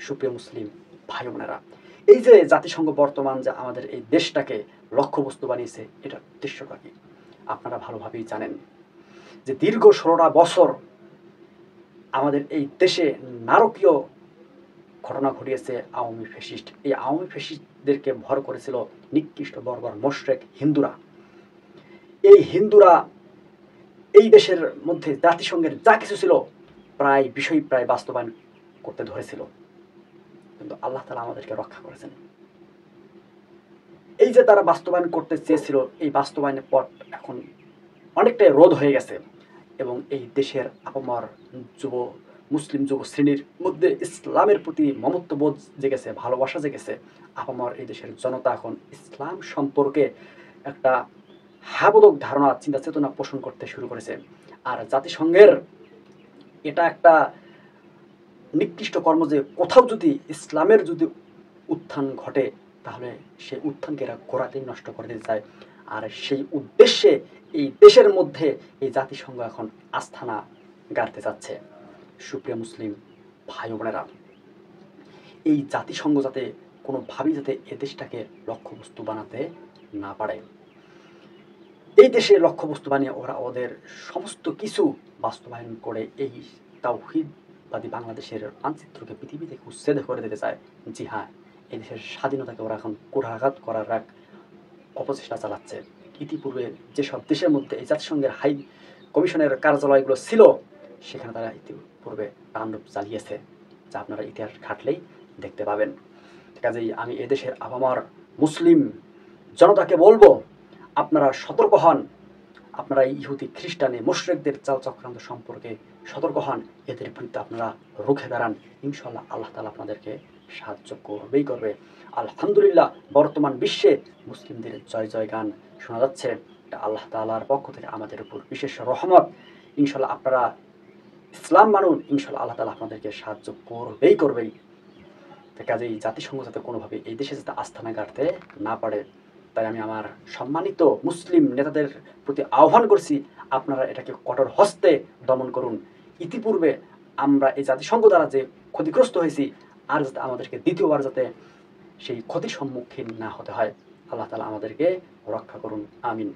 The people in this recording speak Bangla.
সুপ্রিয় মুসলিম ভাই বোনেরা, এই যে জাতিসংঘ বর্তমান যে আমাদের এই দেশটাকে লক্ষ্যবস্তু বানিয়েছে, এটার উদ্দেশ্যটা কি আপনারা ভালোভাবেই জানেন। যে দীর্ঘ 16টা বছর আমাদের এই দেশে নারকীয় ঘটনা ঘটিয়েছে আওয়ামী ফ্যাসিস্ট। এই আওয়ামী ফ্যাসিস্টদেরকে ভর করেছিল নিকৃষ্ট বর্বর মোশরেক হিন্দুরা। এই হিন্দুরা এই দেশের মধ্যে জাতিসংঘের যা কিছু ছিল প্রায় বিষয় প্রায় বাস্তবায়ন করতে ধরেছিল, কিন্তু আল্লাহ তাআলা আমাদেরকে রক্ষা করেছেন। এই যে তারা বাস্তবায়ন করতে চেয়েছিল, এই বাস্তবায়নের পথ এখন অনেকটাই রোধ হয়ে গেছে এবং এই দেশের আপামর মুসলিম যুব শ্রেণীর মধ্যে ইসলামের প্রতি মমত্ববোধ জেগেছে, ভালোবাসা জেগেছে। আপামর এই দেশের জনতা এখন ইসলাম সম্পর্কে একটা হ্যাবোধক ধারণা, চিন্তা চেতনা পোষণ করতে শুরু করেছে। আর জাতিসংঘের এটা একটা নিকৃষ্ট কর্ম যে কোথাও যদি ইসলামের যদি উত্থান ঘটে, তাহলে সেই উত্থানকে এরা গোড়াতেই নষ্ট করে দিতে চায়। আর সেই উদ্দেশ্যে এই দেশের মধ্যে এই জাতিসংঘ এখন আস্থানা গাড়তে যাচ্ছে। সুপ্রিয় মুসলিম ভাই বোনেরা, এই জাতিসংঘ যাতে কোনোভাবেই যাতে এ দেশটাকে লক্ষ্যবস্তু বানাতে না পারে, এই দেশে লক্ষ্যবস্তু বানিয়ে ওরা ওদের সমস্ত কিছু বাস্তবায়ন করে এই তাওহীদবাদী বাংলাদেশের মানচিত্রকে পৃথিবী থেকে উচ্ছেদ করে দিতে চায়। জি হ্যাঁ, এই দেশের স্বাধীনতাকে ওরা এখন কুঠারাঘাত করার এক অপচেষ্টা চালাচ্ছে। ইতিপূর্বে যেসব দেশের মধ্যে এই জাতিসংঘের হাই কমিশনের কার্যালয়গুলো ছিল, সেখানে তারা ইতিপূর্বে তাণ্ডব চালিয়েছে, যা আপনারা ইতিহাস ঘাটলেই দেখতে পাবেন। কাজেই আমি এদেশের আপামর মুসলিম জনতাকে বলবো, আপনারা সতর্ক হন। আপনারা ইহুদি খ্রিস্টানে মুশরিকদের চাল চক্রান্ত সম্পর্কে সতর্ক হন। এদের বিরুদ্ধে আপনারা রুখে দাঁড়ান। ইনশাআল্লাহ আল্লাহ তাআলা আপনাদেরকে সাহায্য করবেই করবে। আলহামদুলিল্লাহ, বর্তমান বিশ্বে মুসলিমদের জয় জয় গান শোনা যাচ্ছে। এটা আল্লাহ তাআলার পক্ষ থেকে আমাদের উপর বিশেষ রহমত। ইনশাআল্লাহ আপনারা ইসলাম মানুন, ইনশাআল্লাহ আল্লাহ তাআলা আপনাদেরকে সাহায্য করবেই করবেই। কাজেই জাতিসংঘ যাতে কোনোভাবে এই দেশে যাতে আস্থানা গাড়তে না পারে, তাই আমি আমার সম্মানিত মুসলিম নেতাদের প্রতি আহ্বান করছি, আপনারা এটাকে কঠোর হস্তে দমন করুন। ইতিপূর্বে আমরা এই জাতিসংঘ দ্বারা যে ক্ষতিগ্রস্ত হয়েছি, আর যাতে আমাদেরকে দ্বিতীয়বার যাতে সেই ক্ষতির সম্মুখীন না হতে হয়। আল্লাহ তাআলা আমাদেরকে রক্ষা করুন। আমিন।